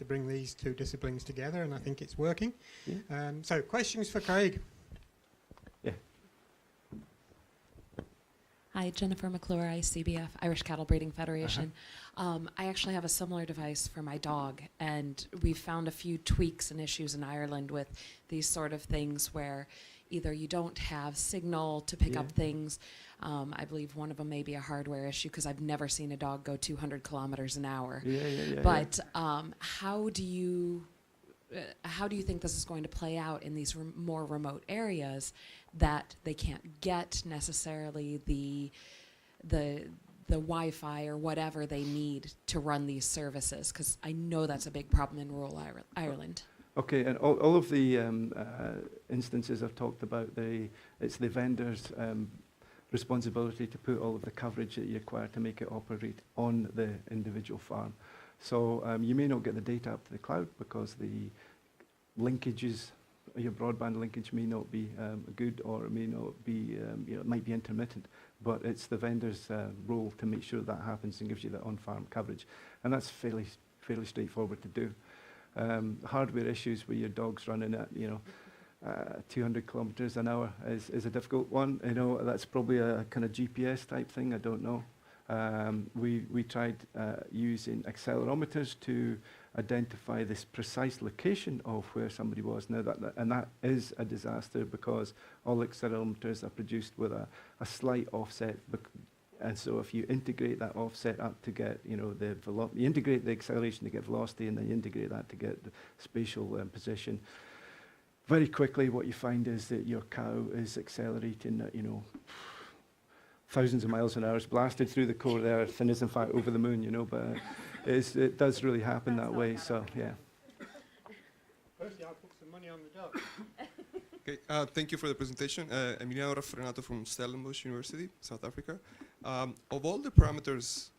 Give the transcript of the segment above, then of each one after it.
to bring these two disciplines together, and I think it's working. Yeah. So questions for Craig? Yeah. Hi, Jennifer McClure, ICBF, Irish Cattle Breeding Federation. I actually have a similar device for my dog, and we've found a few tweaks and issues in Ireland with these sort of things where either you don't have signal to pick up things. I believe one of them may be a hardware issue because I've never seen a dog go 200 kilometers an hour. But how do you think this is going to play out in these more remote areas that they can't get necessarily the Wi-Fi or whatever they need to run these services? Because I know that's a big problem in rural Ireland. Okay, and all of the instances I've talked about, it's the vendor's responsibility to put all of the coverage that you require to make it operate on the individual farm. So you may not get the data up to the cloud because the linkages, your broadband linkage may not be good, or it may not be, it might be intermittent, but it's the vendor's role to make sure that happens and gives you the on-farm coverage. And that's fairly straightforward to do. Hardware issues where your dog's running at 200 kilometers an hour is a difficult one. That's probably a kind of GPS type thing. I don't know. We tried using accelerometers to identify this precise location of where somebody was. Now that is a disaster because all accelerometers are produced with a slight offset. And so if you integrate that offset up to get, you integrate the acceleration to get velocity, and then you integrate that to get the spatial position. Very quickly, what you find is that your cow is accelerating at, thousands of miles an hour. It's blasted through the core of the Earth and is in fact over the moon, but it does really happen that way. So yeah. Firstly, I'll put some money on the dog. Okay, thank you for the presentation. Emiliano Raffrenato from Stellenbosch University, South Africa. Of all the parameters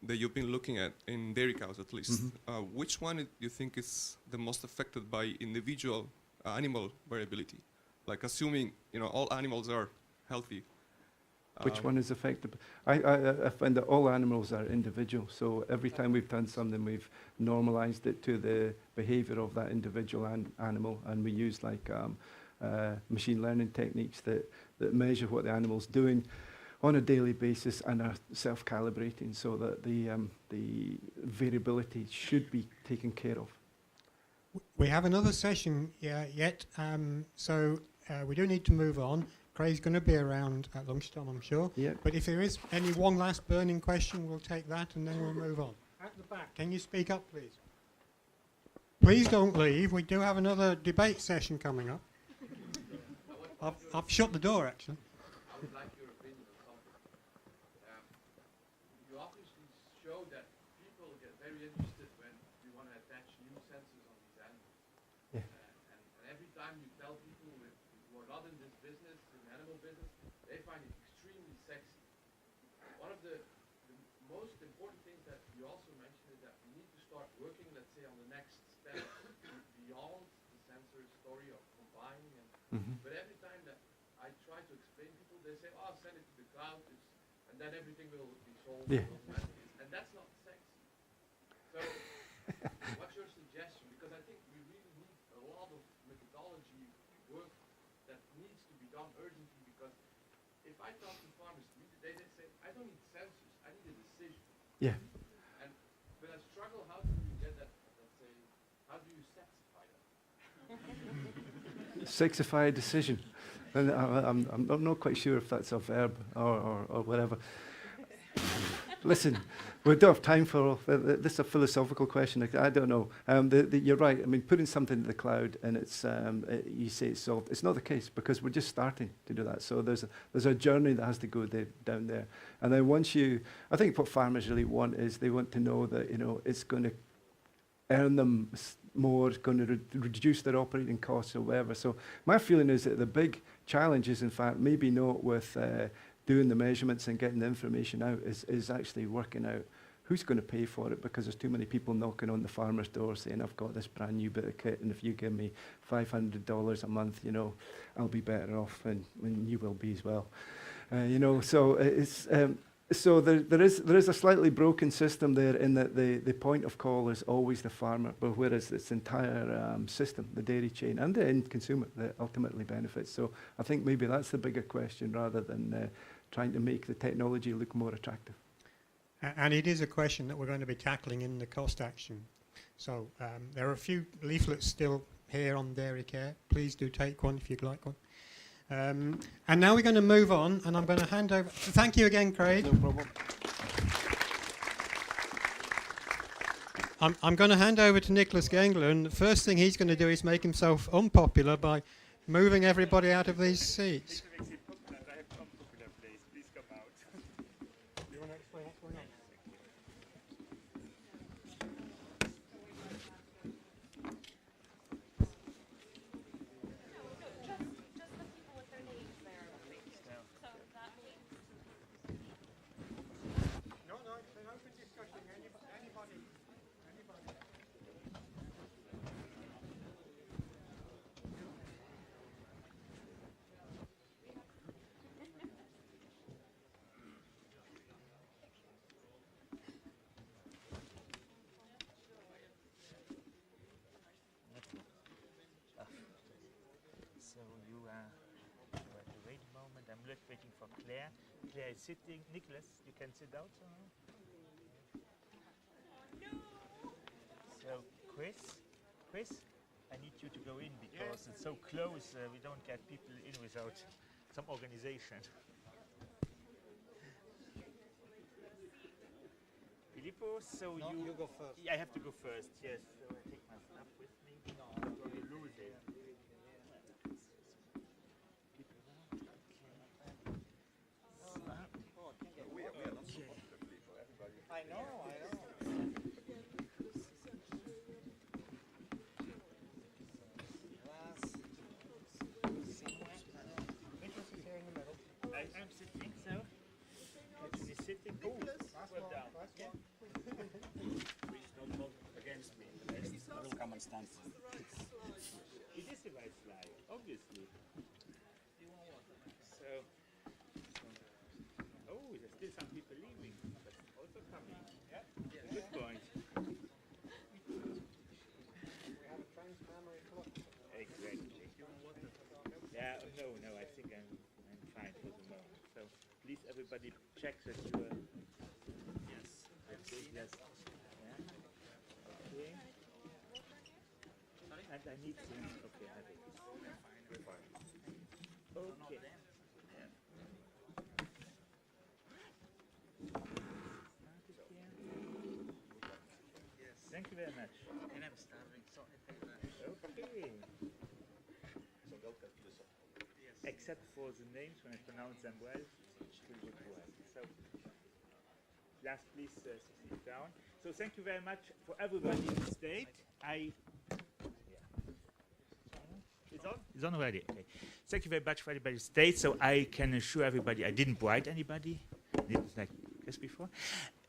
that you've been looking at, in dairy cows at least, which one do you think is the most affected by individual animal variability? Like assuming, all animals are healthy. Which one is affected? I find that all animals are individual. So every time we've done something, we've normalized it to the behavior of that individual animal. And we use machine learning techniques that measure what the animal's doing on a daily basis and are self-calibrating so that the variability should be taken care of. We have another session yet, so we do need to move on. Craig's going to be around at lunchtime, I'm sure. Yeah. But if there is one last burning question, we'll take that and then we'll move on. At the back, can you speak up, please? Please don't leave. We do have another debate session coming up. I've shut the door, actually. I would like your opinion on something. You obviously show that people get very interested when you want to attach new sensors on these animals. Yeah. And every time you tell people who are not in this business, in animal business, they find it extremely sexy. One of the most important things that you also mentioned is that we need to start working, let's say, on the next step beyond the sensor story of combining. But every time that I try to explain people, they say, "Oh, send it to the cloud, and then everything will be solved automatically." And that's not sexy. So, what's your suggestion? Because I think we really need a lot of methodology work that needs to be done urgently. Because if I talk to farmers, they say, "I don't need sensors, I need a decision." Yeah. And when I struggle, how do you get that? Let's say, how do you sexify that? Sexify a decision. And I'm not quite sure if that's a verb or whatever. Listen, we don't have time for this is a philosophical question. I don't know. You're right. I mean, putting something in the cloud and it's you say it's solved. It's not the case because we're just starting to do that. So there's a journey that has to go down there. And then I think what farmers really want is they want to know that it's going to earn them more, it's going to reduce their operating costs or whatever. So my feeling is that the big challenge is, in fact, maybe not with doing the measurements and getting the information out, is actually working out who's going to pay for it, because there's too many people knocking on the farmer's door saying, "I've got this brand new bit of kit, and if you give me $500 a month, I'll be better off, and you will be as well." So So there is a slightly broken system there in that the point of call is always the farmer, but whereas this entire system, the dairy chain and the end consumer, that ultimately benefits. So I think maybe that's the bigger question rather than trying to make the technology look more attractive. And it is a question that we're going to be tackling in the cost action. So there are a few leaflets still here on dairy care. Please do take one if you'd like one. And now we're going to move on, and I'm going to hand over. Thank you again, Craig. No problem. I'm going to hand over to Nicholas Gengler, and the first thing he's going to do is make himself unpopular by moving everybody out of these seats. So you have to wait a moment. I'm waiting for Claire. Claire is sitting. Nicholas, you can sit down. So Chris, I need you to go in because it's so close. We don't get people in without some organization. Filippo, so you go first. I have to go first. Yes. So I take my stuff with me. No, you lose it. I know. I'm sitting, so actually sitting. Oh, well down. Please don't vote against me. I will come and stand. It is a right slide, obviously. So, oh, there's still some people leaving, but also coming. Yeah, good point. We have a trans-mammary clock. Exactly. Yeah, no, I think I'm fine for the moment. So please, everybody, check that you are. Yes. Yes. Yeah. Okay. And I need things. Okay, I have it. We're fine. Okay. Yeah. Thank you very much. And I'm starving, so I think that. Okay. Except for the names, when I pronounce them well, it will look well. So, last, please sit down. So, thank you very much for everybody who stayed. It's on? It's on already. Okay. Thank you very much for everybody who stayed. So, I can assure everybody I didn't bribe anybody. Didn't like this before.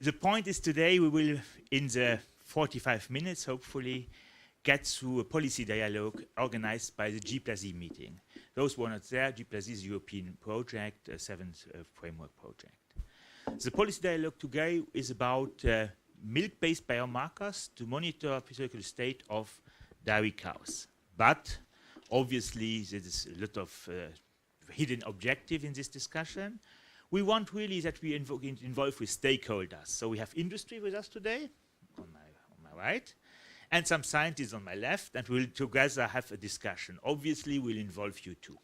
The point is today we will, in the 45 minutes, hopefully, get through a policy dialogue organized by the G+E meeting. Those who are not there, G+E is a European project, a seventh framework project. The policy dialogue today is about milk-based biomarkers to monitor physical state of dairy cows. But obviously, there is a lot of hidden objective in this discussion. We want really that we involve with stakeholders. So we have industry with us today, on my right, and some scientists on my left, and we'll together have a discussion. Obviously, we'll involve you too.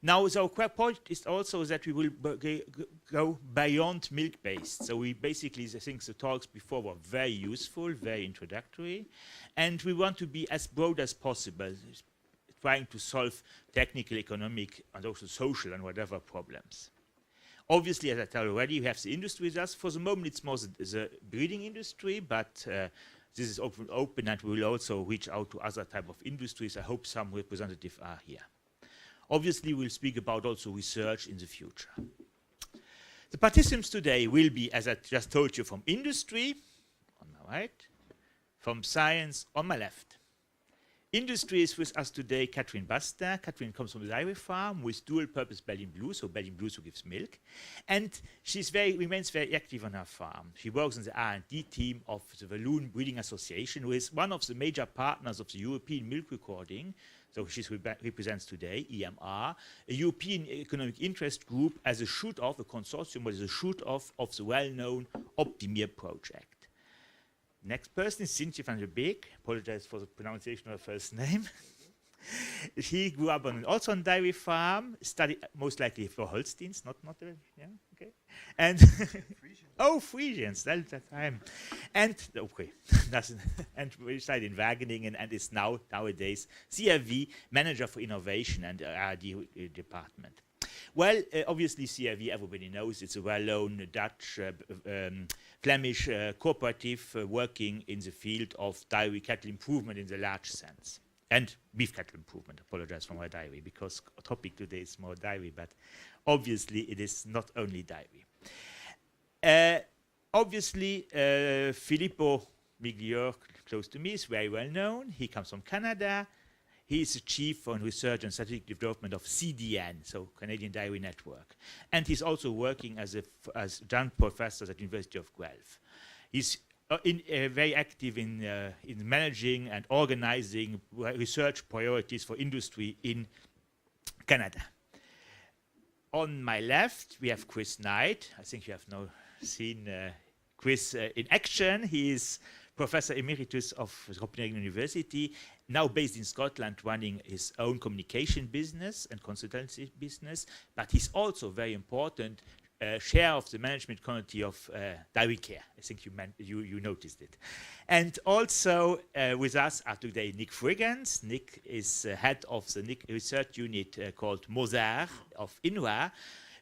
Now, the point is also that we will go beyond milk-based. So we basically, I think the talks before were very useful, very introductory, and we want to be as broad as possible, trying to solve technical, economic, and also social and whatever problems. Obviously, as I told already, we have the industry with us. For the moment, it's more the breeding industry, but this is open, and we will also reach out to other type of industries. I hope some representatives are here. Obviously, we'll speak about also research in the future. The participants today will be, as I just told you, from industry, on my right, from science, on my left. Industry is with us today, Catherine Buster. Catherine comes from a dairy farm with dual-purpose Belgian Blue, so Belgian Blue who gives milk. And she remains very active on her farm. She works in the R&D team of the Walloon Breeding Association, who is one of the major partners of the European milk recording. So she represents today EMR, a European economic interest group as a shoot-off, a consortium, but as a shoot-off of the well-known Optimir project. Next person is Sintje van der Beek. Apologize for the pronunciation of her first name. She grew up also on a dairy farm, studied most likely for Holsteins, not yeah, okay. And Frisians, that time. And okay, and we studied in Wageningen and is nowadays CRV manager for innovation and R&D department. Well, obviously CRV, everybody knows, it's a well-known Dutch, Flemish cooperative working in the field of dairy cattle improvement in the large sense. And beef cattle improvement, apologize for my dairy, because our topic today is more dairy, but obviously it is not only dairy. Obviously, Filippo Miglior, close to me, is very well known. He comes from Canada. He is the chief on research and strategic development of CDN, so Canadian Dairy Network. And he's also working as adjunct professor at the University of Guelph. He's very active in managing and organizing research priorities for industry in Canada. On my left, we have Chris Knight. I think you have now seen Chris in action. He is Professor Emeritus of Copenhagen University, now based in Scotland, running his own communication business and consultancy business, but he's also very important share of the management committee of dairy care. I think you noticed it. And also with us are today Nick Friggans. Nick is head of the research unit called Mozart of INRA.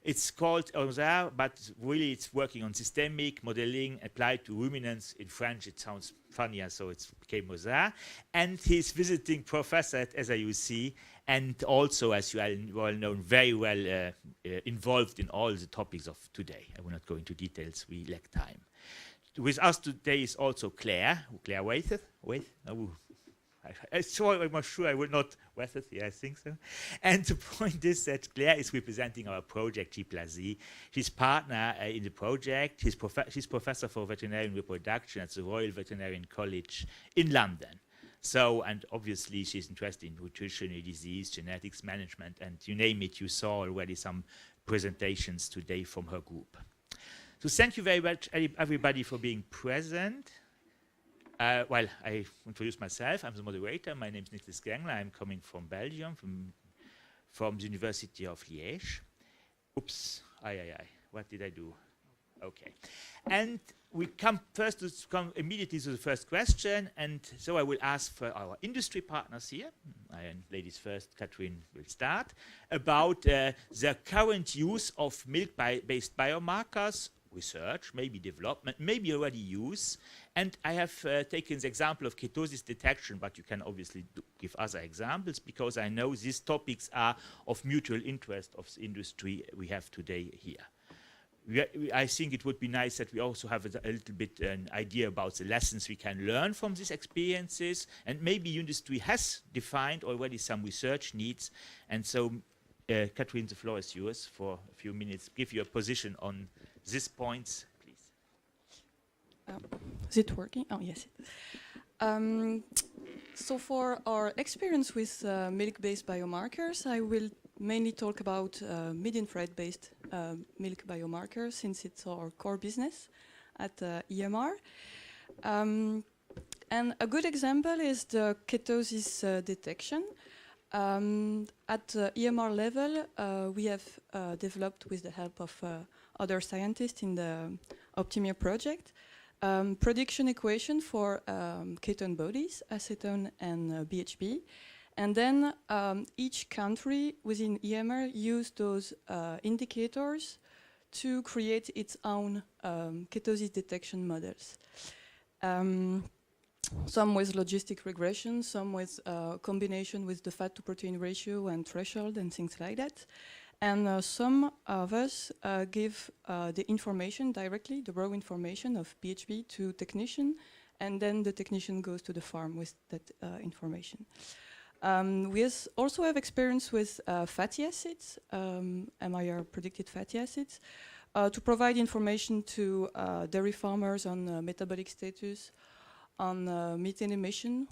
It's called Mozart, but really it's working on systemic modeling applied to ruminants. In French it sounds funnier, so it became Mozart. And he's visiting professor at SIUC, and also, as you are well known, very well involved in all the topics of today. I will not go into details, we lack time. With us today is also Claire Waitheth. I'm sure I will not Waitheth, yeah, I think so. And the point is that Claire is representing our project G+Z. She's partner in the project. She's professor for veterinarian reproduction at the Royal Veterinarian College in London. So, and obviously she's interested in nutrition, disease, genetics management, and you name it, you saw already some presentations today from her group. So thank you very much, everybody, for being present. Well, I introduce myself. I'm the moderator. My name is Nicholas Gengler. I'm coming from Belgium, from the University of Liège. Oops, what did I do? Okay. And we come immediately to the first question, and so I will ask for our industry partners here, and ladies first, Catherine will start, about the current use of milk-based biomarkers, research, maybe development, maybe already use. And I have taken the example of ketosis detection, but you can obviously give other examples, because I know these topics are of mutual interest of the industry we have today here. I think it would be nice that we also have a little bit an idea about the lessons we can learn from these experiences, and maybe industry has defined already some research needs. And so, Catherine, the floor is yours for a few minutes. Give your position on these points, please. Is it working? Oh, yes. So for our experience with milk-based biomarkers, I will mainly talk about mid-infrared-based milk biomarkers, since it's our core business at EMR. And a good example is the ketosis detection. At EMR level, we have developed, with the help of other scientists in the Optimir project, prediction equation for ketone bodies, acetone and BHB. And then each country within EMR used those indicators to create its own ketosis detection models. Some with logistic regression, some with combination with the fat to protein ratio and threshold and things like that. And some of us give the information directly, the raw information of BHB, to technician, and then the technician goes to the farm with that information. Also have experience with fatty acids, MIR predicted fatty acids, to provide information to dairy farmers on metabolic status, on methane emission,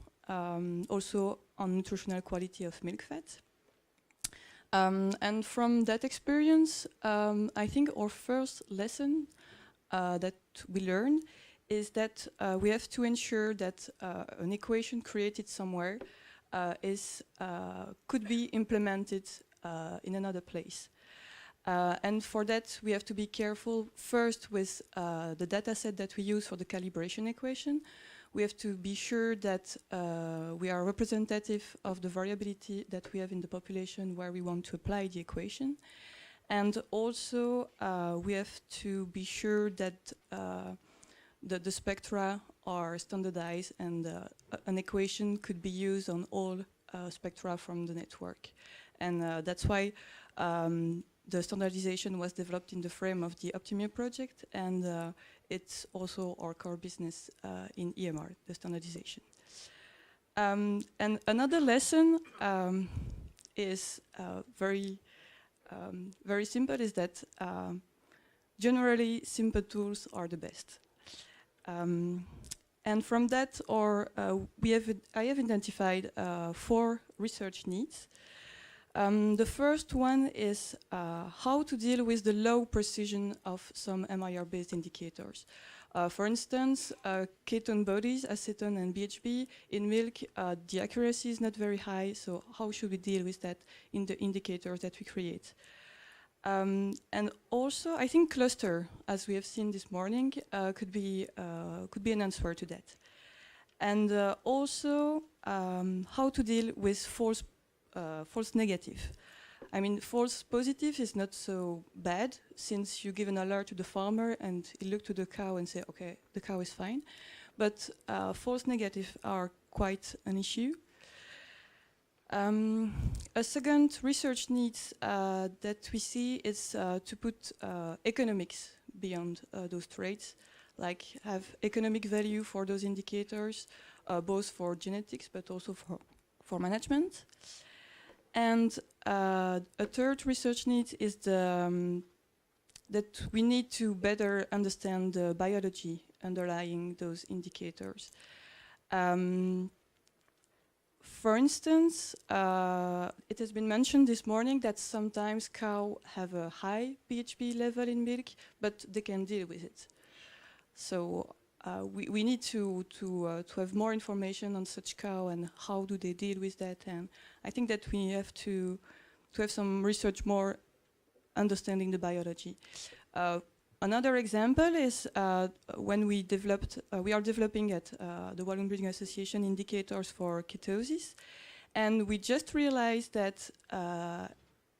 also on nutritional quality of milk fat. And from that experience, I think our first lesson that we learned is that we have to ensure that an equation created somewhere could be implemented in another place. And for that, we have to be careful first with the data set that we use for the calibration equation. We have to be sure that we are representative of the variability that we have in the population where we want to apply the equation. And also, we have to be sure that the spectra are standardized and an equation could be used on all spectra from the network. And that's why the standardization was developed in the frame of the Optimia project, and it's also our core business in EMR, the standardization. And another lesson is very simple, is that generally simple tools are the best. And from that, I have identified 4 research needs. The first one is how to deal with the low precision of some MIR-based indicators. For instance, ketone bodies, acetone and BHB in milk, the accuracy is not very high, so how should we deal with that in the indicators that we create? And also, I think cluster, as we have seen this morning, could be an answer to that. And also, how to deal with false negative. I mean, false positive is not so bad, since you give an alert to the farmer and he look to the cow and say, okay, the cow is fine. But false negative are quite an issue. A second research needs that we see is to put economics beyond those traits, like have economic value for those indicators, both for genetics but also for management. And a third research need is that we need to better understand the biology underlying those indicators. For instance, it has been mentioned this morning that sometimes cows have a high BHB level in milk, but they can deal with it. So we need to have more information on such cow and how do they deal with that. And I think that we have to have some research more understanding the biology. Another example is when we are developing at the Walloon Breeding Association indicators for ketosis, and we just realized that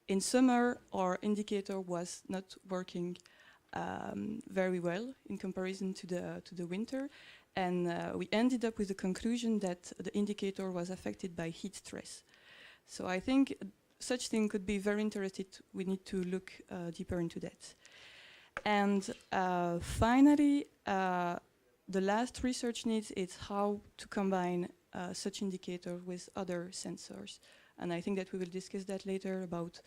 in summer our indicator was not working very well in comparison to the winter, and we ended up with the conclusion that the indicator was affected by heat stress. So I think such thing could be very interesting. We need to look deeper into that. And finally, the last research needs is how to combine such indicator with other sensors. And I think that we will discuss that later about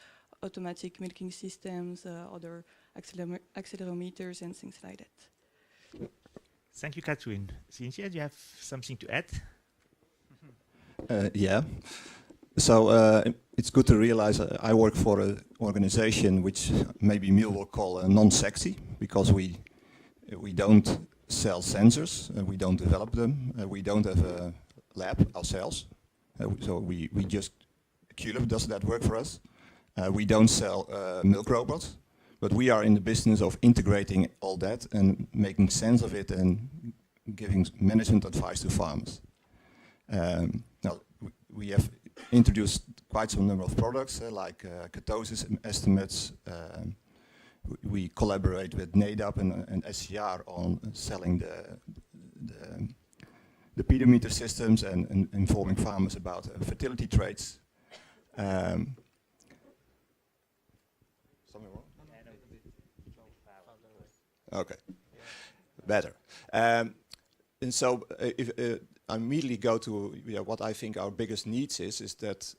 automatic milking systems, other accelerometers and things like that. Thank you, Catherine. Cynthia, do you have something to add? Yeah. So it's good to realize I work for an organization which maybe Miel will call non-sexy, because we don't sell sensors, we don't develop them, we don't have a lab ourselves, so we just Culip does that work for us. We don't sell milk robots, but we are in the business of integrating all that and making sense of it and giving management advice to farmers. Now we have introduced quite some number of products like ketosis estimates. We collaborate with NADAP and SCR on selling the pedometer systems and informing farmers about fertility traits. Something wrong? Okay, better. And so if I immediately go to what I think our biggest needs is that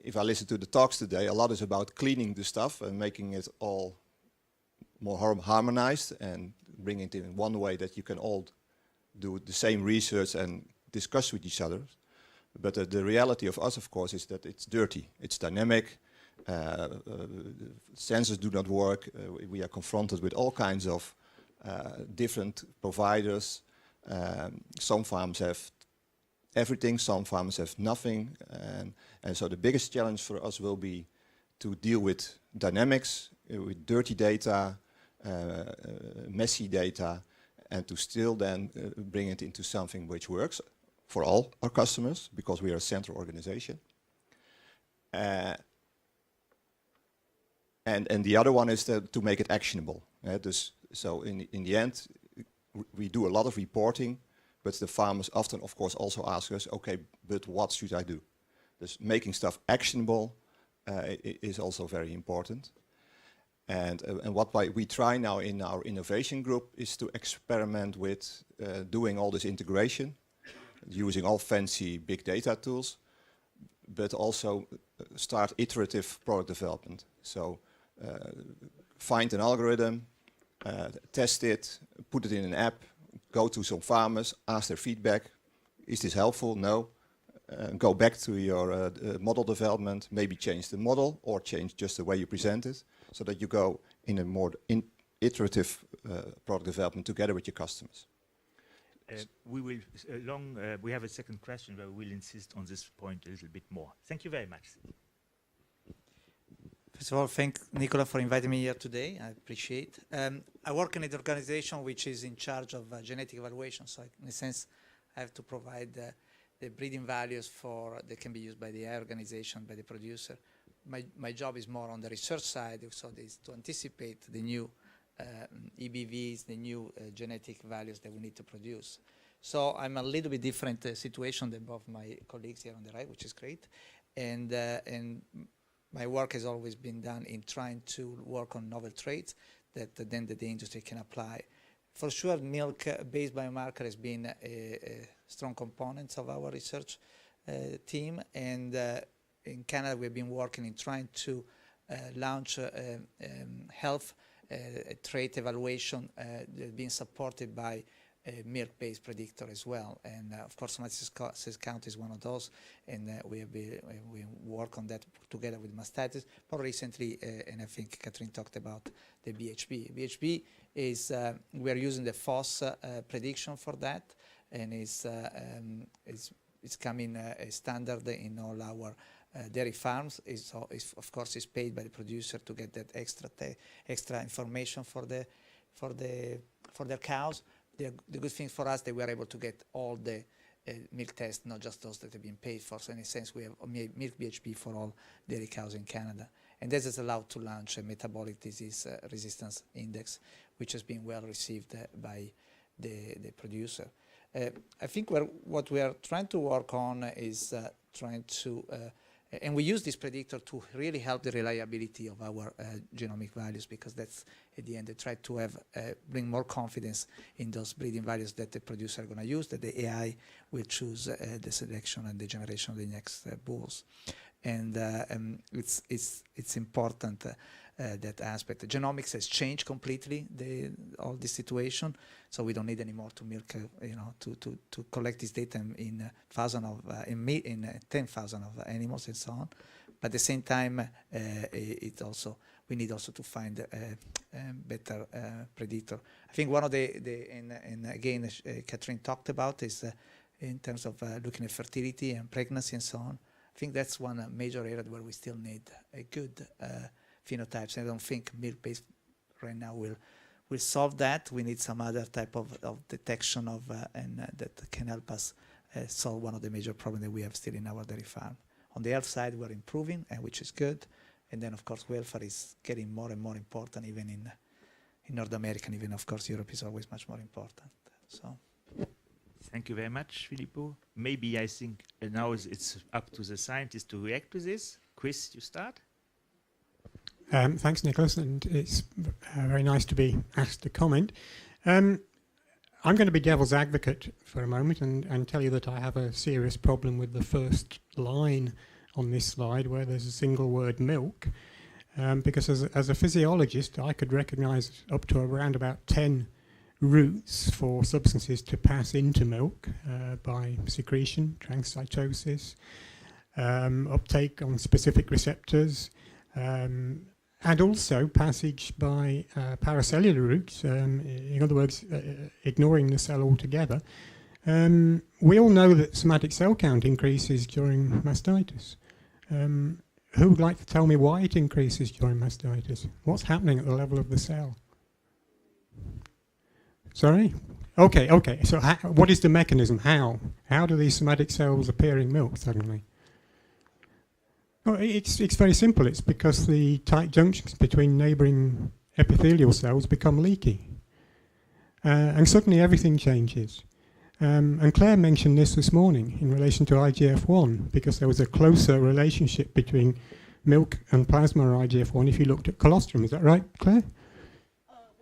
if I listen to the talks today, a lot is about cleaning the stuff and making it all more harmonized and bring it in one way that you can all do the same research and discuss with each other. But the reality of us, of course, is that it's dirty, it's dynamic, sensors do not work, we are confronted with all kinds of different providers. Some farms have everything, some farms have nothing, and so the biggest challenge for us will be to deal with dynamics, with dirty data, messy data, and to still then bring it into something which works for all our customers, because we are a central organization. And the other one is to make it actionable. So in the end, we do a lot of reporting, but the farmers often, of course, also ask us, okay, but what should I do? Dus making stuff actionable is also very important. And what we try now in our innovation group is to experiment with doing all this integration, using all fancy big data tools, but also start iterative product development. So find an algorithm, test it, put it in an app, go to some farmers, ask their feedback. Is this helpful? No. Go back to your model development, maybe change the model or change just the way you present it, so that you go in a more iterative product development together with your customers. We have a second question where we will insist on this point a little bit more. Thank you very much. First of all, thank Nicola for inviting me here today. I appreciate. I work in an organization which is in charge of genetic evaluation. So in a sense, I have to provide the breeding values that can be used by the organization, by the producer. My job is more on the research side, so is to anticipate the new EBVs, the new genetic values that we need to produce. So I'm a little bit different situation than both my colleagues here on the right, which is great. And my work has always been done in trying to work on novel traits that then the industry can apply. For sure, milk-based biomarker has been a strong component of our research team, and in Canada we've been working in trying to launch health trait evaluation being supported by a milk-based predictor as well. And of course, Massachusetts County is one of those, and we work on that together with Mastitis. More recently, and I think Catherine talked about the BHB. BHB is, we are using the FOSS prediction for that, and it's coming a standard in all our dairy farms. Of course, is paid by the producer to get that extra information for their cows. The good thing for us that we are able to get all the milk tests, not just those that have been paid for. So in a sense, we have milk BHB for all dairy cows in Canada. And this has allowed to launch a metabolic disease resistance index, which has been well received by the producer. I think what we are trying to work on is trying to and we use this predictor to really help the reliability of our genomic values, because that's at the end they try to have bring more confidence in those breeding values that the producer are going to use, that the AI will choose the selection and the generation of the next bulls. And it's important that aspect. The genomics has changed completely all this situation, so we don't need anymore to milk, to collect this data in 10,000 of animals and so on. But at the same time, we need also to find a better predictor. I think one of and again, Catherine talked about is in terms of looking at fertility and pregnancy and so on. I think that's one major area where we still need a good phenotypes. I don't think milk-based right now will solve that. We need some other type of detection that can help us solve one of the major problems that we have still in our dairy farm. On the health side, we're improving, which is good. And then, of course, welfare is getting more and more important, even in North America, and even, of course, Europe is always much more important. So. Thank you very much, Filippo. Maybe I think now it's up to the scientists to react to this. Chris, you start. Thanks, Nicholas, and it's very nice to be asked to comment. I I'm going to be devil's advocate for a moment and tell you that I have a serious problem with the first line on this slide where there's a single word milk, because as a physiologist I could recognise up to around about 10 routes for substances to pass into milk by secretion, transcytosis, uptake on specific receptors, and also passage by paracellular routes, in other words, ignoring the cell altogether. We all know that somatic cell count increases during mastitis. Who would like to tell me why it increases during mastitis? What's happening at the level of the cell? Sorry? Okay. So what is the mechanism? How? How do these somatic cells appear in milk suddenly? Well, it's very simple. It's because the tight junctions between neighbouring epithelial cells become leaky. And suddenly everything changes. And Claire mentioned this morning in relation to IGF-1, because there was a closer relationship between milk and plasma IGF-1 if you looked at colostrum. Is that right, Claire?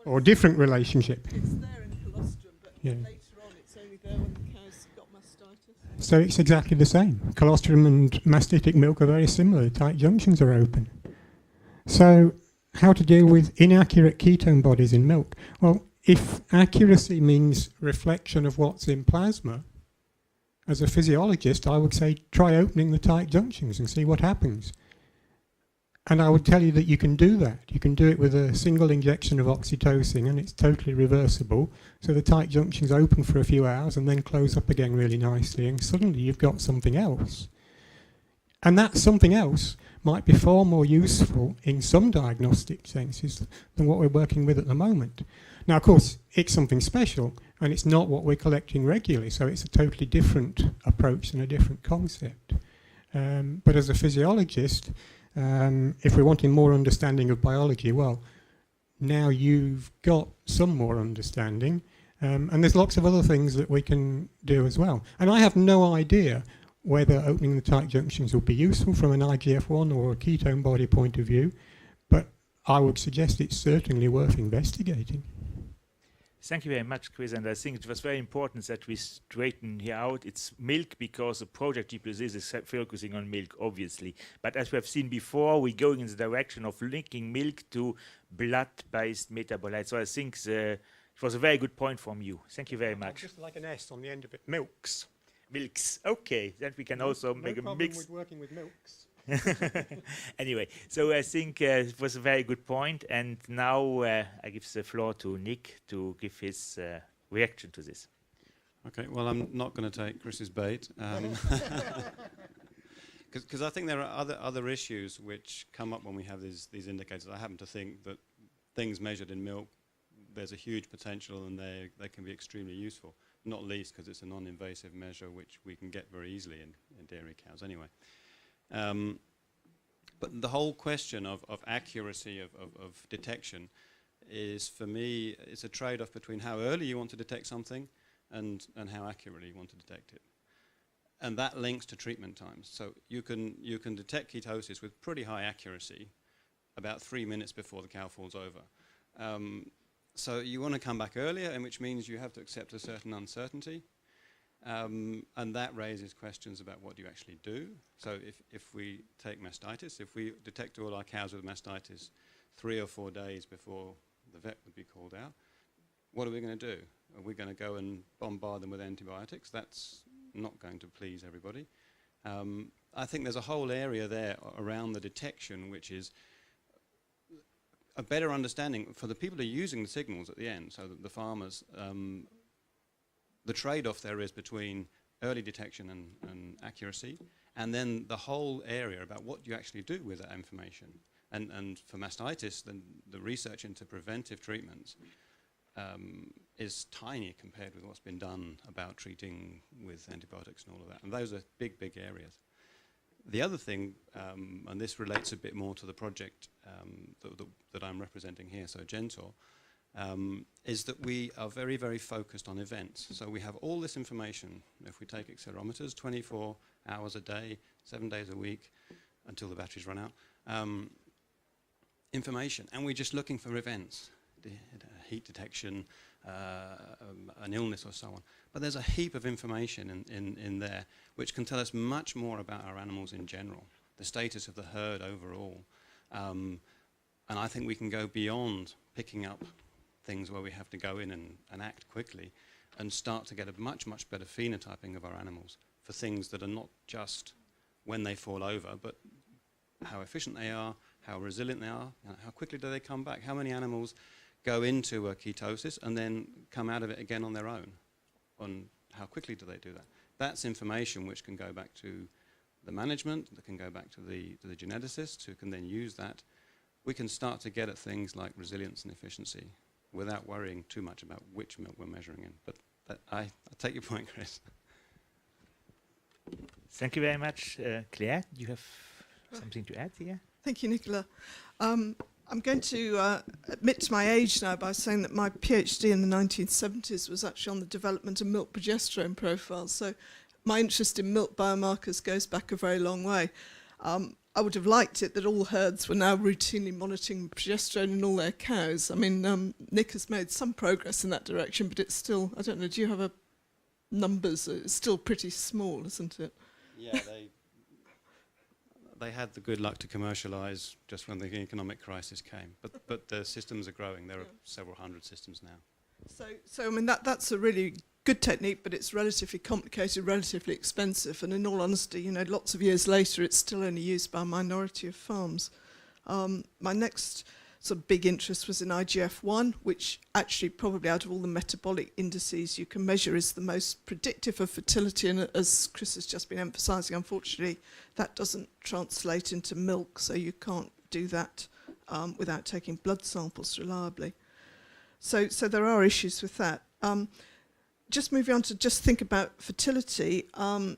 Or a different relationship? It's there in colostrum, but later on it's only there when the cow's got mastitis. So it's exactly the same. Colostrum and mastitic milk are very similar. Tight junctions are open. So how to deal with inaccurate ketone bodies in milk? Well, if accuracy means reflection of what's in plasma, as a physiologist, I would say try opening the tight junctions and see what happens. And I would tell you that you can do that. You can do it with a single injection of oxytocin, and it's totally reversible. So the tight junctions open for a few hours and then close up again really nicely, and suddenly you've got something else. And that something else might be far more useful in some diagnostic senses than what we're working with at the moment. Now, of course, it's something special, and it's not what we're collecting regularly, so it's a totally different approach and a different concept. But as a physiologist, if we're wanting more understanding of biology, well, now you've got some more understanding, and there's lots of other things that we can do as well. And I have no idea whether opening the tight junctions will be useful from an IGF-1 or a ketone body point of view, but I would suggest it's certainly worth investigating. Thank you very much, Chris, and I think it was very important that we straighten here out. It's milk because the project GPUZ is focusing on milk, obviously. But as we have seen before, we're going in the direction of linking milk to blood-based metabolites. So I think it was a very good point from you. Thank you very much. Just like an S on the end of it, milks. Milks, okay. Then we can also make a mix. With working with milks. Anyway, so I think it was a very good point, and now I give the floor to Nick to give his reaction to this. Okay, well, I'm not going to take Chris's bait, because I think there are other issues which come up when we have these indicators. I happen to think that things measured in milk, there's a huge potential, and they can be extremely useful, not least because it's a non-invasive measure which we can get very easily in dairy cows anyway. But the whole question of accuracy of detection is, for me, it's a trade-off between how early you want to detect something and how accurately you want to detect it. And that links to treatment times. So you can detect ketosis with pretty high accuracy about 3 minutes before the cow falls over. So you want to come back earlier, and which means you have to accept a certain uncertainty. And that raises questions about what you actually do. So if we take mastitis, if we detect all our cows with mastitis 3 or 4 days before the vet would be called out, what are we going to do? Are we going to go and bombard them with antibiotics? That's not going to please everybody. I think there's a whole area there around the detection, which is a better understanding for the people who are using the signals at the end, so that the farmers. The trade-off there is between early detection and accuracy, and then the whole area about what you actually do with that information. And for mastitis, the research into preventive treatments is tiny compared with what's been done about treating with antibiotics and all of that. And those are big, big areas. The other thing, and this relates a bit more to the project that I'm representing here, so Gentor, is that we are very, very focused on events. So we have all this information. If we take accelerometers, 24 hours a day, 7 days a week, until the batteries run out, information. And we're just looking for events. heat detection, an illness or so on. But there's a heap of information in there which can tell us much more about our animals in general, the status of the herd overall. And I think we can go beyond picking up things where we have to go in and act quickly and start to get a much, much better phenotyping of our animals for things that are not just when they fall over, but how efficient they are, how resilient they are, how quickly do they come back, how many animals go into a ketosis and then come out of it again on their own, on how quickly do they do that. That's information which can go back to the management, that can go back to the geneticists who can then use that. We can start to get at things like resilience and efficiency without worrying too much about which milk we're measuring in. But I take your point, Chris. Thank you very much. Claire, do you have something to add here? Thank you, Nicola. I'm going to admit to my age now by saying that my PhD in the 1970s was actually on the development of milk progesterone profiles. So my interest in milk biomarkers goes back a very long way. I would have liked it that all herds were now routinely monitoring progesterone in all their cows. I mean, Nick has made some progress in that direction, but it's still, I don't know, do you have numbers? It's still pretty small, isn't it? Yeah, they had the good luck to commercialise just when the economic crisis came. But the systems are growing. There are several hundred systems now. So I mean, that's a really good technique, but it's relatively complicated, relatively expensive, and in all honesty, you know, lots of years later, it's still only used by a minority of farms. My next sort of big interest was in IGF-1, which actually probably out of all the metabolic indices you can measure is the most predictive of fertility, and as Chris has just been emphasising, unfortunately, that doesn't translate into milk, so you can't do that without taking blood samples reliably. So there are issues with that. Just moving on to just think about fertility, and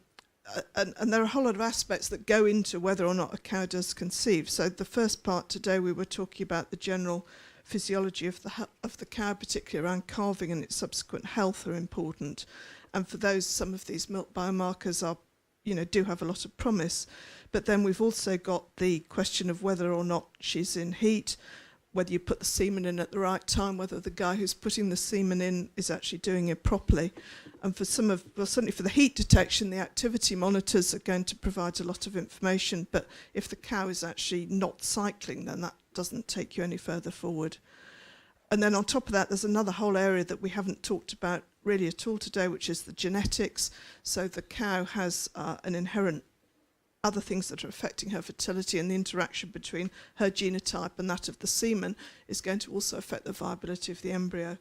there are a whole lot of aspects that go into whether or not a cow does conceive. So the first part today we were talking about the general physiology of the cow, particularly around calving and its subsequent health, are important. And for those, some of these milk biomarkers are, you know, do have a lot of promise. But then we've also got the question of whether or not she's in heat, whether you put the semen in at the right time, whether the guy who's putting the semen in is actually doing it properly. And for some of, well, certainly for the heat detection, the activity monitors are going to provide a lot of information, but if the cow is actually not cycling, then that doesn't take you any further forward. And then on top of that, there's another whole area that we haven't talked about really at all today, which is the genetics. So the cow has an inherent other things that are affecting her fertility, and the interaction between her genotype and that of the semen is going to also affect the viability of the embryo.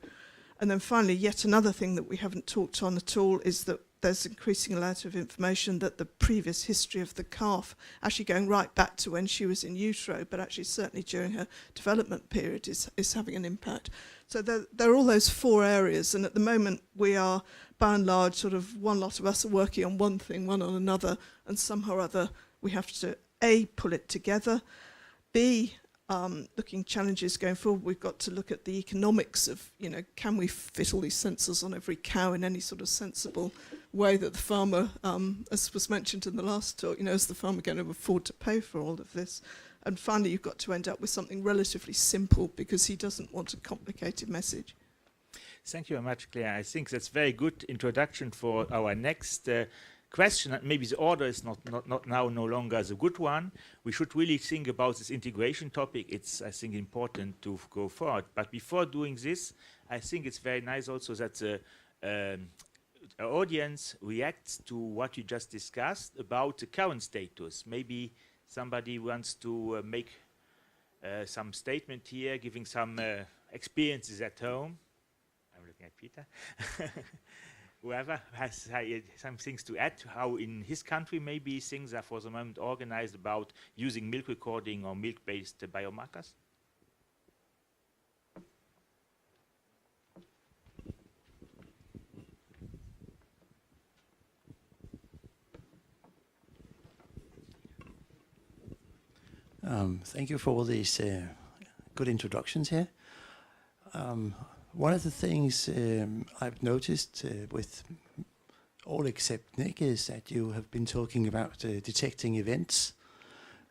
And then finally, yet another thing that we haven't talked on at all is that there's increasing amount of information that the previous history of the calf, actually going right back to when she was in utero, but actually certainly during her development period, is having an impact. So there are all those four areas, and at the moment we are, by and large, sort of one lot of us are working on one thing, one on another, and somehow or other we have to A, pull it together, B, looking challenges going forward, we've got to look at the economics of, you know, can we fit all these sensors on every cow in any sort of sensible way that the farmer, as was mentioned in the last talk, you know, is the farmer going to afford to pay for all of this? And finally, you've got to end up with something relatively simple because he doesn't want a complicated message. Thank you very much, Claire. I think that's a very good introduction for our next question. Maybe the order is not now no longer the good one. We should really think about this integration topic. It's, I think, important to go forward. But before doing this, I think it's very nice also that the audience reacts to what you just discussed about the current status. Maybe somebody wants to make some statement here, giving some experiences at home. I'm looking at Peter. Whoever has some things to add to how in his country maybe things are for the moment organized about using milk recording or milk-based biomarkers. Thank you for all these good introductions here. One of the things I've noticed with all except Nick is that you have been talking about detecting events.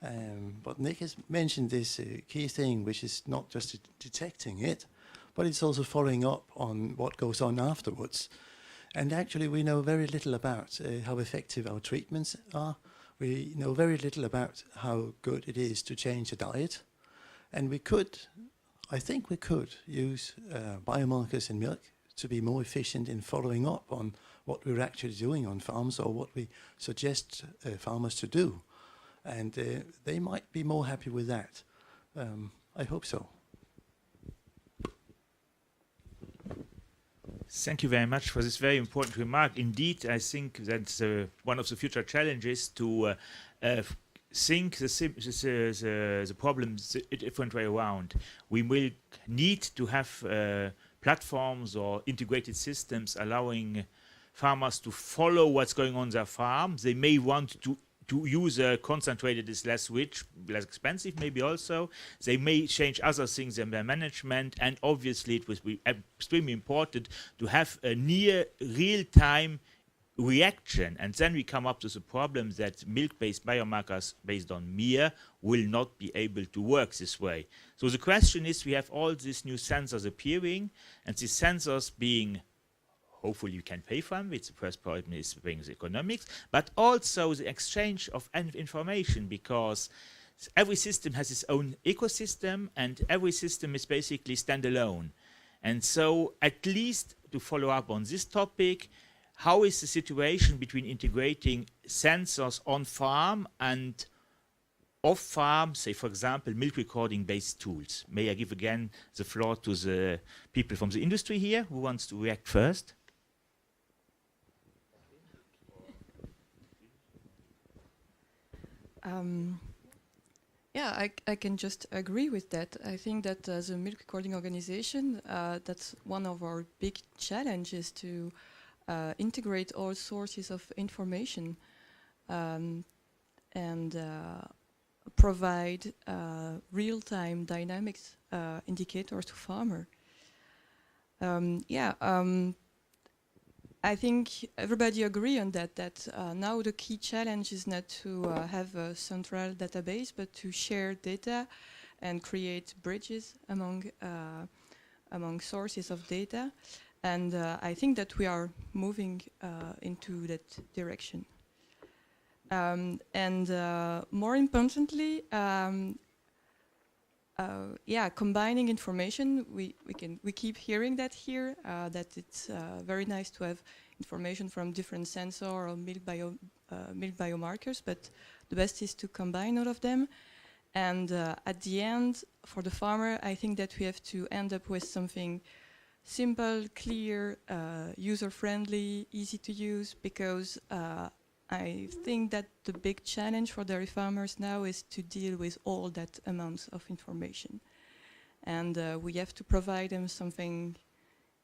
But Nick has mentioned this key thing, which is not just detecting it, but it's also following up on what goes on afterwards. And actually, we know very little about how effective our treatments are. We know very little about how good it is to change a diet. And we could, I think we could use biomarkers in milk to be more efficient in following up on what we're actually doing on farms or what we suggest farmers to do. And they might be more happy with that. I hope so. Thank you very much for this very important remark. Indeed, I think that's one of the future challenges to think the problems a different way around. We will need to have platforms or integrated systems allowing farmers to follow what's going on their farm. They may want to use a concentrated is less rich, less expensive maybe also. They may change other things in their management, and obviously it will be extremely important to have a near real-time reaction, and then we come up to the problem that milk-based biomarkers based on MER will not be able to work this way. So the question is, we have all these new sensors appearing, and these sensors being hopefully you can pay for them. It's the first problem is being the economics, but also the exchange of information, because every system has its own ecosystem and every system is basically standalone. And so at least to follow up on this topic, how is the situation between integrating sensors on farm and off farm, say for example, milk recording based tools? May I give again the floor to the people from the industry here who wants to react first? Yeah, I can just agree with that. I think that as a milk recording organization, that's one of our big challenges to integrate all sources of information and provide real-time dynamics indicators to farmer. I think everybody agree on that now the key challenge is not to have a central database, but to share data and create bridges among sources of data. And I think that we are moving into that direction. More importantly, combining information, we keep hearing that here, that it's very nice to have information from different sensor or milk biomarkers, but the best is to combine all of them. And at the end, for the farmer, I think that we have to end up with something simple, clear, user-friendly, easy to use, because I think that the big challenge for dairy farmers now is to deal with all that amounts of information. And we have to provide them something,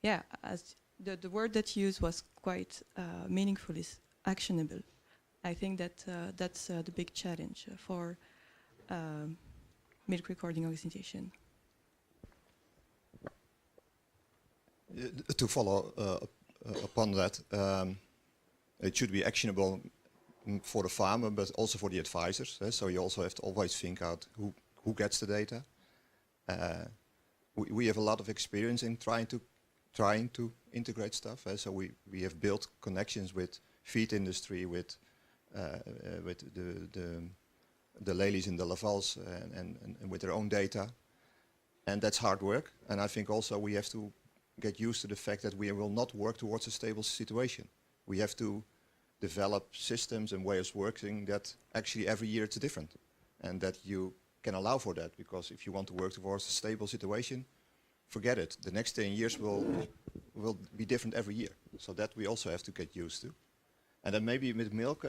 as the word that you used was quite meaningful, is actionable. I think that that's the big challenge for milk recording organization. To follow upon that, it should be actionable for the farmer, but also for the advisors. So you also have to always think out who gets the data. We have a lot of experience in trying to integrate stuff. So we have built connections with feed industry, with the Lely's and the Lavals, and with their own data, and that's hard work. And I think also we have to get used to the fact that we will not work towards a stable situation. We have to develop systems and ways of working that actually every year it's different, and that you can allow for that, because if you want to work towards a stable situation, forget it. The next 10 years will be different every year. So that we also have to get used to. And then maybe with milk,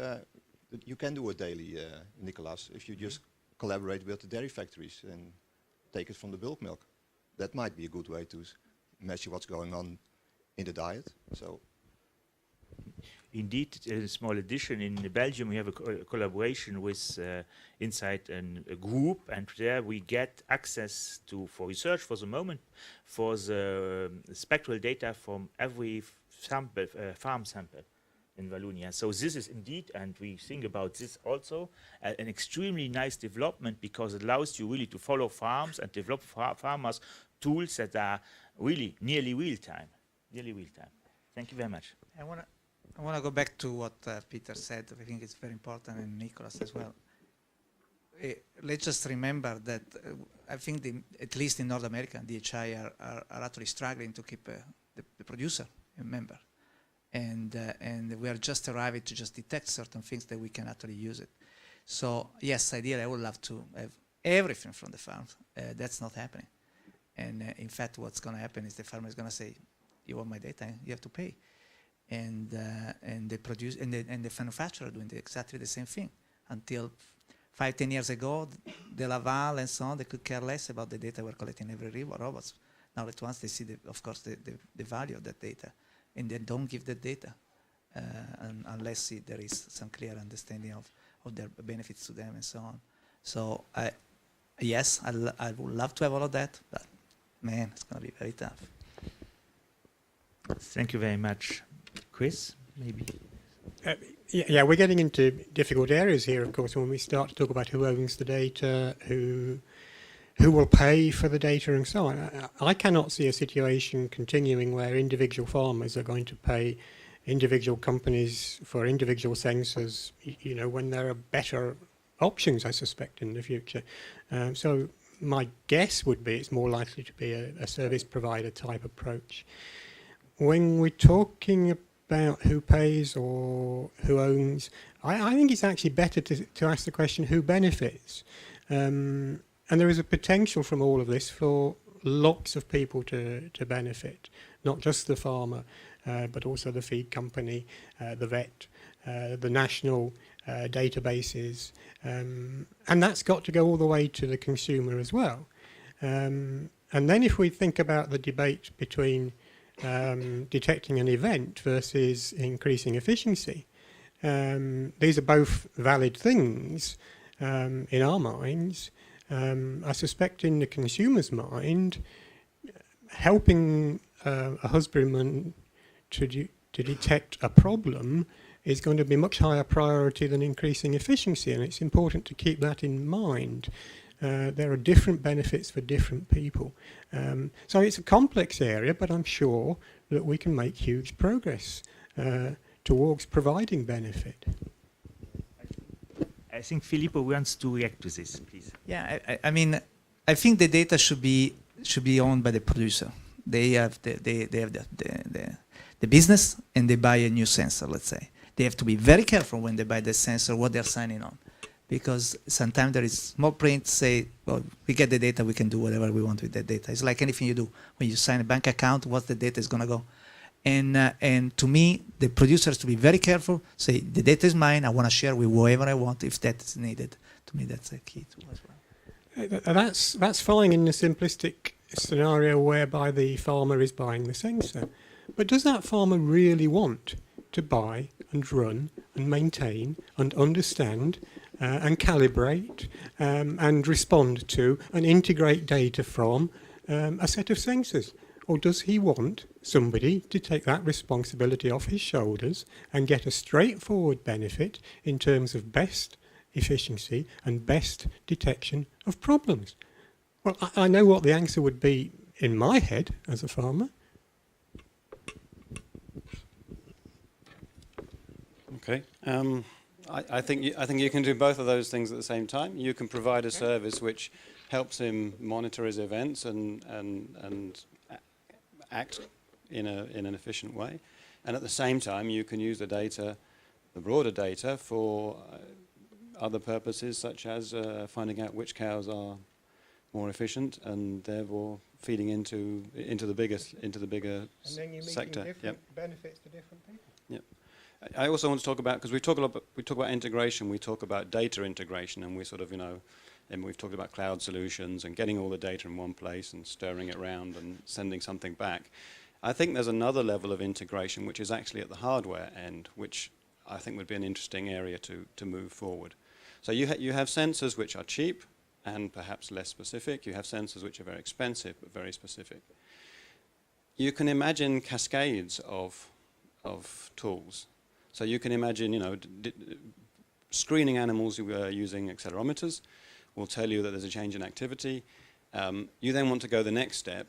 you can do it daily, Nicolas, if you just collaborate with the dairy factories and take it from the bulk milk. That might be a good way to measure what's going on in the diet. So. Indeed, a small addition. In Belgium, we have a collaboration with inside a group, and there we get access to, for research for the moment, for the spectral data from every sample, farm sample in Wallonia. So this is indeed, and we think about this also, an extremely nice development, because it allows you really to follow farms and develop farmers tools that are really nearly real time. Nearly real time. Thank you very much. I want to go back to what Peter said. I think it's very important, and Nicholas as well. Let's just remember that I think at least in North America, DHI are actually struggling to keep the producer a member. And we are just arriving to just detect certain things that we can actually use it. So yes, ideally I would love to have everything from the farm. That's not happening. And in fact, what's going to happen is the farmer is going to say, "You want my data? You have to pay." And the manufacturer doing exactly the same thing. Until 5-10 years ago, the Laval and so on, they could care less about the data we're collecting every robots. Now at once they see, of course, the value of that data, and they don't give the data unless there is some clear understanding of their benefits to them and so on. So yes, I would love to have all of that, but man, it's going to be very tough. Thank you very much. Chris, maybe? Yeah, we're getting into difficult areas here, of course, when we start to talk about who owns the data, who will pay for the data and so on. I cannot see a situation continuing where individual farmers are going to pay individual companies for individual sensors, you know, when there are better options, I suspect, in the future. So my guess would be it's more likely to be a service provider type approach. When we're talking about who pays or who owns, I think it's actually better to ask the question who benefits. And there is a potential from all of this for lots of people to benefit, not just the farmer, but also the feed company, the vet, the national databases. And that's got to go all the way to the consumer as well. And then if we think about the debate between detecting an event versus increasing efficiency, these are both valid things in our minds. I suspect in the consumer's mind, helping a husbandman to detect a problem is going to be much higher priority than increasing efficiency, and it's important to keep that in mind. There are different benefits for different people. So it's a complex area, but I'm sure that we can make huge progress towards providing benefit. I think Filippo wants to react to this, please. Yeah, I mean, I think the data should be owned by the producer. They have the business, and they buy a new sensor, let's say. They have to be very careful when they buy the sensor what they're signing on, because sometimes there is small print say, well, we get the data, we can do whatever we want with that data. It's like anything you do. When you sign a bank account, what the data is going to go. And to me, the producer has to be very careful, say, the data is mine, I want to share with whoever I want if that is needed. To me, that's a key to as well. That's fine in the simplistic scenario whereby the farmer is buying the sensor. But does that farmer really want to buy and run and maintain and understand and calibrate and respond to and integrate data from a set of sensors? Or does he want somebody to take that responsibility off his shoulders and get a straightforward benefit in terms of best efficiency and best detection of problems? Well, I know what the answer would be in my head as a farmer. Okay. I think you can do both of those things at the same time. You can provide a service which helps him monitor his events and act in an efficient way, and at the same time you can use the data, the broader data, for other purposes, such as finding out which cows are more efficient and therefore feeding into the bigger And then you're sector. making different benefits to different people. Yep. I also want to talk about, because we talk about integration, we talk about data integration, and we sort of, and we've talked about cloud solutions and getting all the data in one place and stirring it around and sending something back. I think there's another level of integration which is actually at the hardware end, which I think would be an interesting area to move forward. So you have sensors which are cheap and perhaps less specific. You have sensors which are very expensive but very specific. You can imagine cascades of tools. So you can imagine, screening animals using accelerometers will tell you that there's a change in activity. You then want to go the next step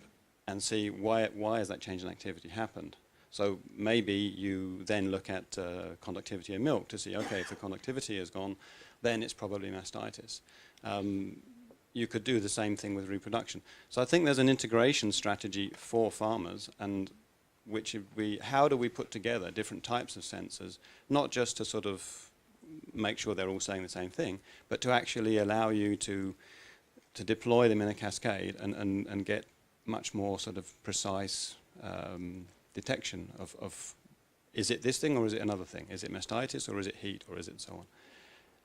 and see why has that change in activity happened. So maybe you then look at conductivity in milk to see, okay, if the conductivity is gone, then it's probably mastitis. You could do the same thing with reproduction. So I think there's an integration strategy for farmers, and how do we put together different types of sensors, not just to sort of make sure they're all saying the same thing, but to actually allow you to deploy them in a cascade and get much more sort of precise detection of is it this thing or is it another thing? Is it mastitis or is it heat or is it so on?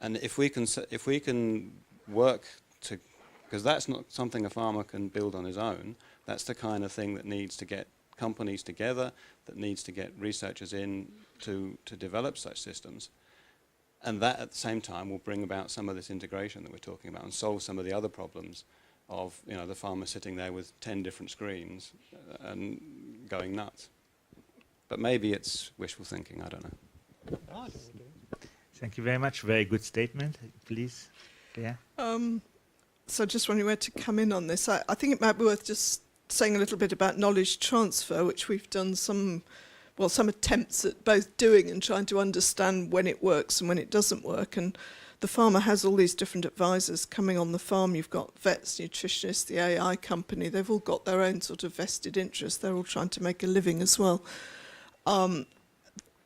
And if we can work to, because that's not something a farmer can build on his own, that's the kind of thing that needs to get companies together, that needs to get researchers in to develop such systems. And that at the same time will bring about some of this integration that we're talking about and solve some of the other problems of the farmer sitting there with 10 different screens and going nuts. But maybe it's wishful thinking, I don't know. Thank you very much. Very good statement. Please, yeah. So just wondering where to come in on this. I think it might be worth just saying a little bit about knowledge transfer, which we've done some attempts at both doing and trying to understand when it works and when it doesn't work. And the farmer has all these different advisors coming on the farm. You've got vets, nutritionists, the AI company. They've all got their own sort of vested interest. They're all trying to make a living as well.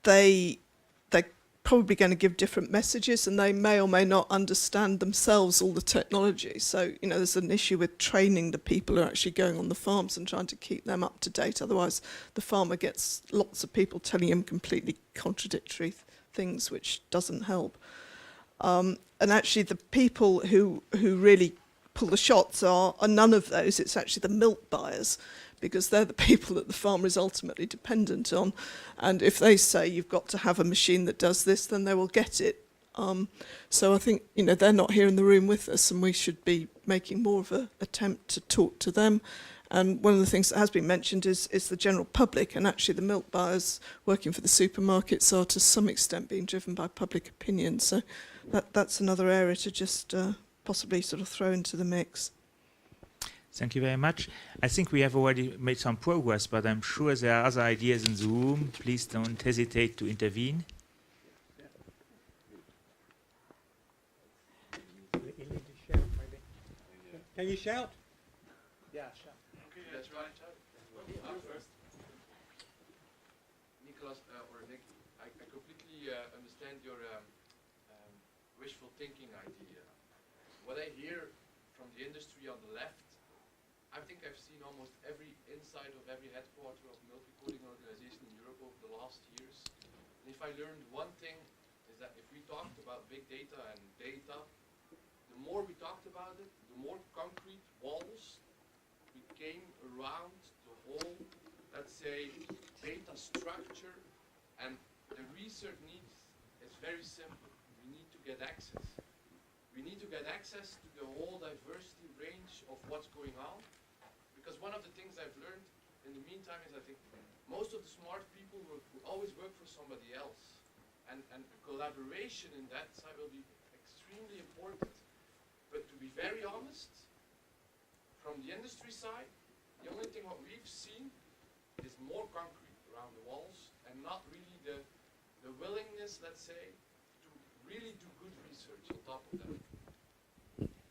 They're probably going to give different messages, and they may or may not understand themselves all the technology. So, there's an issue with training the people who are actually going on the farms and trying to keep them up to date. Otherwise, the farmer gets lots of people telling him completely contradictory things, which doesn't help. And actually, the people who really pull the shots are none of those. It's actually the milk buyers, because they're the people that the farmer is ultimately dependent on. And if they say you've got to have a machine that does this, then they will get it. So I think, they're not here in the room with us, and we should be making more of an attempt to talk to them. And one of the things that has been mentioned is the general public, and actually the milk buyers working for the supermarkets are to some extent being driven by public opinion. So that's another area to just possibly sort of throw into the mix. Thank you very much. I think we have already made some progress, but I'm sure there are other ideas in the room. Please don't hesitate to intervene. Can you shout? Yeah, sure. Okay, let's try it out. First. Nicholas or Nick, I completely understand your wishful thinking idea. What I hear from the industry on the left, I think I've seen almost every inside of every headquarter of multi-coding organization in Europe over the last years. And if I learned one thing, is that if we talked about big data and data, the more we talked about it, the more concrete walls became around the whole, let's say, data structure. And the research needs is very simple. We need to get access. We need to get access to the whole diversity range of what's going on. Because one of the things I've learned in the meantime is I think most of the smart people will always work for somebody else. And collaboration in that side will be extremely important. But to be very honest, from the industry side, the only thing what we've seen is more concrete around the walls and not really the willingness, let's say, to really do good research on top of that.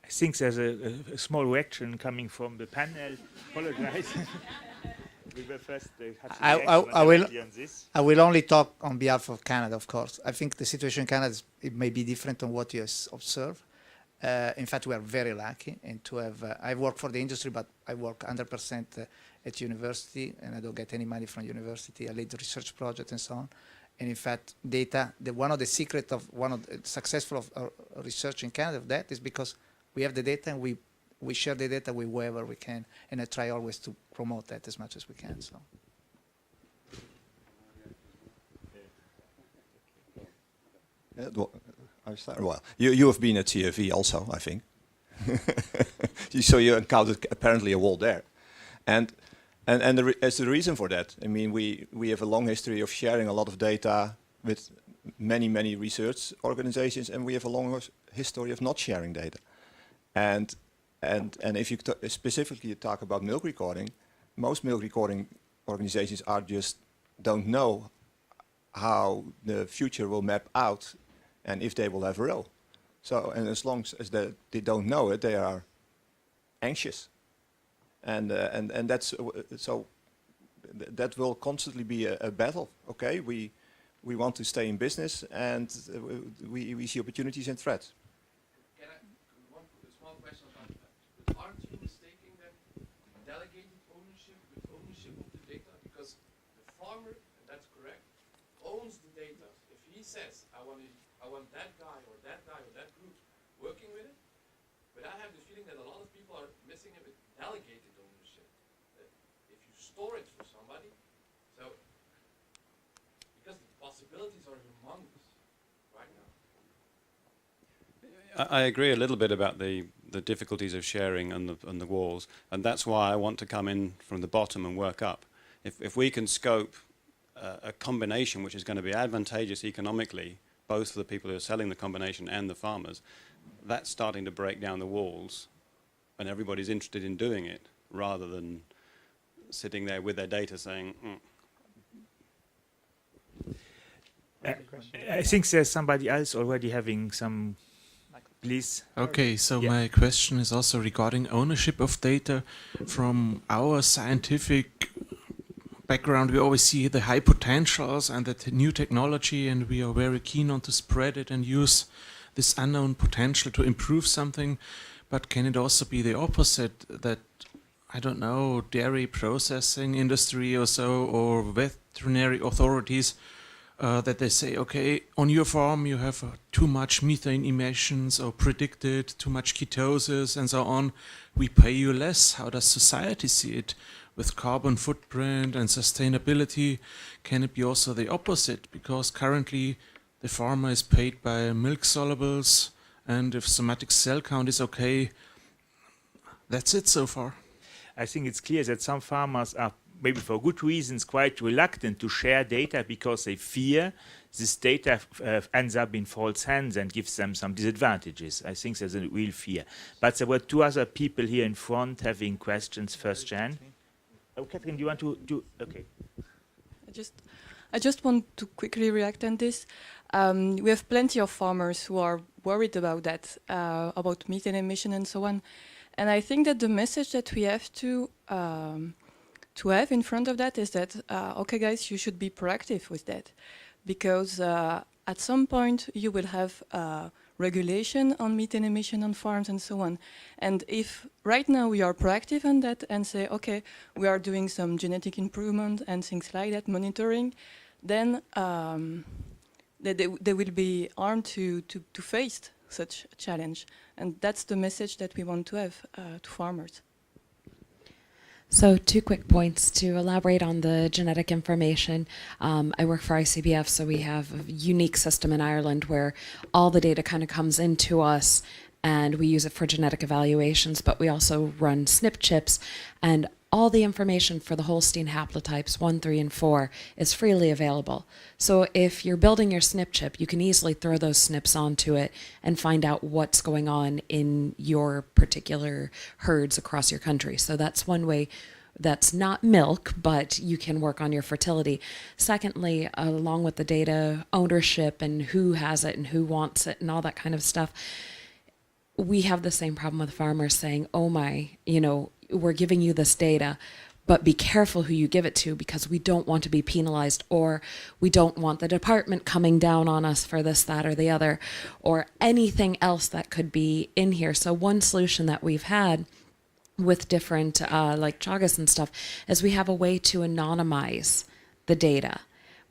I think there's a small reaction coming from the panel. Apologize. We were first I will only talk on behalf of Canada, of course. I think the situation in Canada it may be different from what you observe. In fact, we are very lucky and to have. I work for the industry, but I work 100% at university, and I don't get any money from university. I lead the research project and so on. And in fact, data. One of the secrets of one of the successful of research in Canada of that is because we have the data and we share the data with whoever we can, and I try always to promote that as much as we can. So. Well, you have been at TFE also, I think. So you encountered apparently a wall there, and as the reason for that, I mean, we have a long history of sharing a lot of data with many research organizations, and we have a long history of not sharing data. And if you specifically talk about milk recording, most milk recording organizations don't know how the future will map out and if they will have a role. So, and as long as they don't know it, they are anxious. And that's, so that will constantly be a battle. Okay, we want to stay in business, and we see opportunities and threats. Can I, one small question about that? But aren't you mistaking that delegated ownership with ownership of the data? Because the farmer, and that's correct, owns the data. If he says, I want that guy or that group working with it, but I have the feeling that a lot of people are missing it with delegated ownership. That if you store it for somebody, so because the possibilities are humongous right now. I agree a little bit about the difficulties of sharing and the walls, and that's why I want to come in from the bottom and work up. If we can scope a combination which is going to be advantageous economically, both for the people who are selling the combination and the farmers, that's starting to break down the walls, and everybody's interested in doing it rather than sitting there with their data saying, I think there's somebody else already having some. Please. Okay, so my question is also regarding ownership of data. From our scientific background, we always see the high potentials and the new technology, and we are very keen on to spread it and use this unknown potential to improve something. But can it also be the opposite, that, I don't know, dairy processing industry or so, or veterinary authorities, that they say, okay, on your farm you have too much methane emissions or predicted too much ketosis and so on, we pay you less. How does society see it with carbon footprint and sustainability? Can it be also the opposite? Because currently the farmer is paid by milk solubles, and if somatic cell count is okay, that's it so far. I think it's clear that some farmers are, maybe for good reasons, quite reluctant to share data because they fear this data ends up in false hands and gives them some disadvantages. I think there's a real fear. But there were two other people here in front having questions. First, Jan. Oh, Catherine, do you want to do? Okay. I just want to quickly react on this. We have plenty of farmers who are worried about that, about methane emission and so on. And I think that the message that we have to have in front of that is that, okay, guys, you should be proactive with that, because at some point you will have regulation on methane emission on farms and so on. And if right now we are proactive on that and say, okay, we are doing some genetic improvement and things like that, monitoring, then they will be armed to face such a challenge. And that's the message that we want to have to farmers. So 2 quick points to elaborate on the genetic information. I work for ICBF, so we have a unique system in Ireland where all the data kind of comes into us and we use it for genetic evaluations, but we also run SNP chips, and all the information for the Holstein haplotypes 1, 3, and 4 is freely available. So if you're building your SNP chip, you can easily throw those SNPs onto it and find out what's going on in your particular herds across your country. So that's one way. That's not milk, but you can work on your fertility. Secondly, along with the data ownership and who has it and who wants it and all that kind of stuff, we have the same problem with farmers saying, oh my, we're giving you this data, but be careful who you give it to, because we don't want to be penalized, or we don't want the department coming down on us for this, that, or the other, or anything else that could be in here. So one solution that we've had with different, like Chagas and stuff, is we have a way to anonymize the data,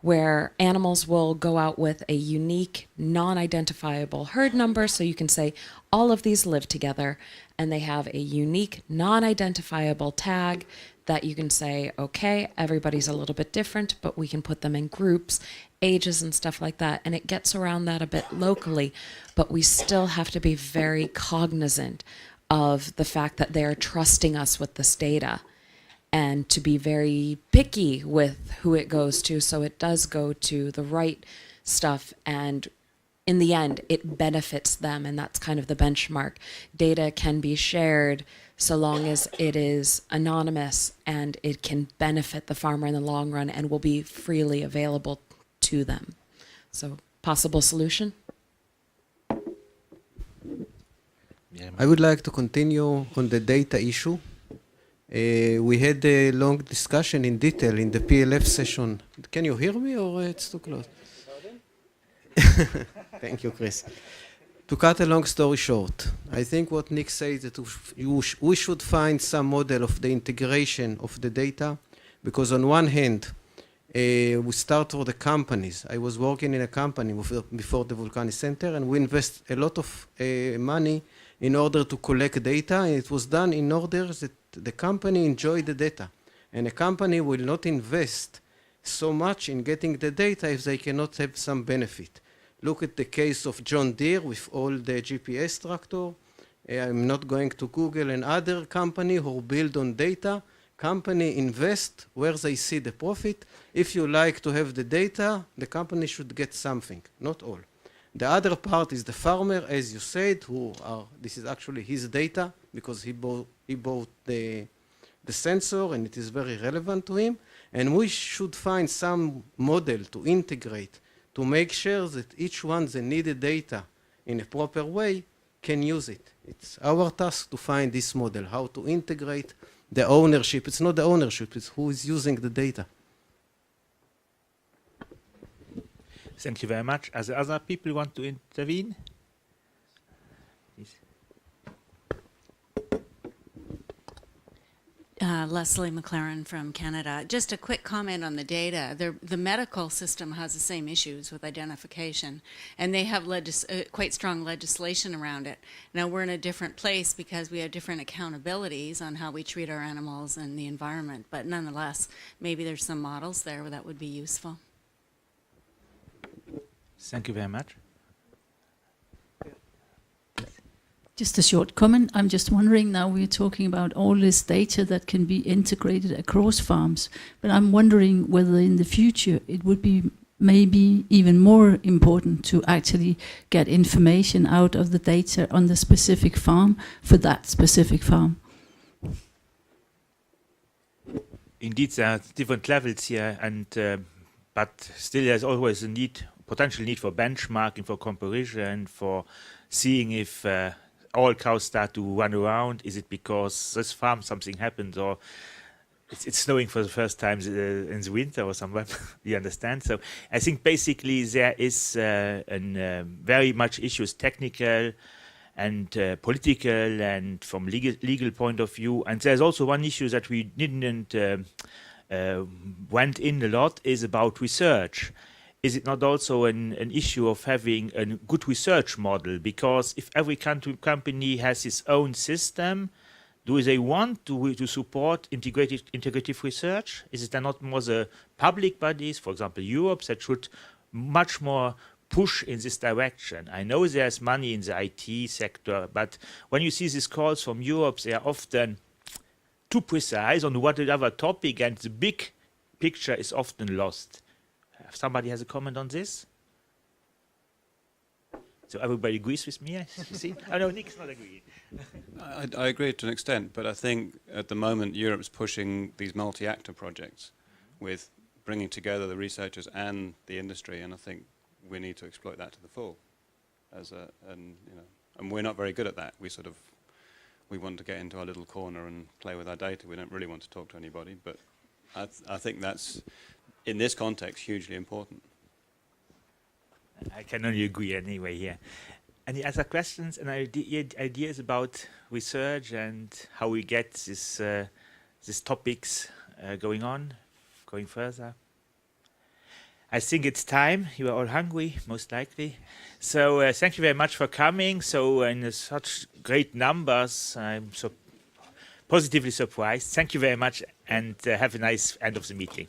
where animals will go out with a unique, non-identifiable herd number. So you can say all of these live together, and they have a unique, non-identifiable tag that you can say, okay, everybody's a little bit different, but we can put them in groups, ages and stuff like that. And it gets around that a bit locally, but we still have to be very cognizant of the fact that they're trusting us with this data, and to be very picky with who it goes to, so it does go to the right stuff, and in the end it benefits them, and that's kind of the benchmark. Data can be shared so long as it is anonymous and it can benefit the farmer in the long run and will be freely available to them. So, possible solution? I would like to continue on the data issue. We had a long discussion in detail in the PLF session. Can you hear me or it's too close? Thank you, Chris. To cut a long story short, I think what Nick says that we should find some model of the integration of the data, because on one hand, we start for the companies. I was working in a company before the Vulcani Center, and we invest a lot of money in order to collect data, and it was done in order that the company enjoy the data. And a company will not invest so much in getting the data if they cannot have some benefit. Look at the case of John Deere with all the GPS tractor. I'm not going to Google and other company who build on data. Company invest where they see the profit. If you like to have the data, the company should get something, not all. The other part is the farmer, as you said, this is actually his data because he bought the sensor and it is very relevant to him. And we should find some model to integrate to make sure that each one that needed data in a proper way can use it. It's our task to find this model, how to integrate the ownership. It's not the ownership, it's who is using the data. Thank you very much. Are there other people who want to intervene? Please. Leslie McLaren from Canada. Just a quick comment on the data. The medical system has the same issues with identification, and they have quite strong legislation around it. Now we're in a different place because we have different accountabilities on how we treat our animals and the environment, but nonetheless, maybe there's some models there that would be useful. Thank you very much. Just a short comment. I'm just wondering, now we're talking about all this data that can be integrated across farms, but I'm wondering whether in the future it would be maybe even more important to actually get information out of the data on the specific farm for that specific farm. Indeed, there are different levels here, and but still there's always a potential need for benchmarking, for comparison, for seeing if all cows start to run around. Is it because this farm something happened, or it's snowing for the first time in the winter or somewhere? You understand? So I think basically there is very much issues, technical and political and from legal point of view. And there's also one issue that we didn't went in a lot is about research. Is it not also an issue of having a good research model? Because if every company has its own system, do they want to support integrative research? Is it not more the public bodies, for example, Europe, that should much more push in this direction? I know there's money in the IT sector, but when you see these calls from Europe, they are often too precise on whatever topic, and the big picture is often lost. If somebody has a comment on this? So everybody agrees with me, you see? Oh no, Nick's not agreeing. I agree to an extent, but I think at the moment Europe's pushing these multi-actor projects with bringing together the researchers and the industry, and I think we need to exploit that to the full. And we're not very good at that. We want to get into our little corner and play with our data. We don't really want to talk to anybody, but I think that's, in this context, hugely important. I can only agree anyway here. Any other questions and ideas about research and how we get these topics going further? I think it's time. You are all hungry, most likely. So thank you very much for coming. So in such great numbers, I'm so positively surprised. Thank you very much, and have a nice end of the meeting.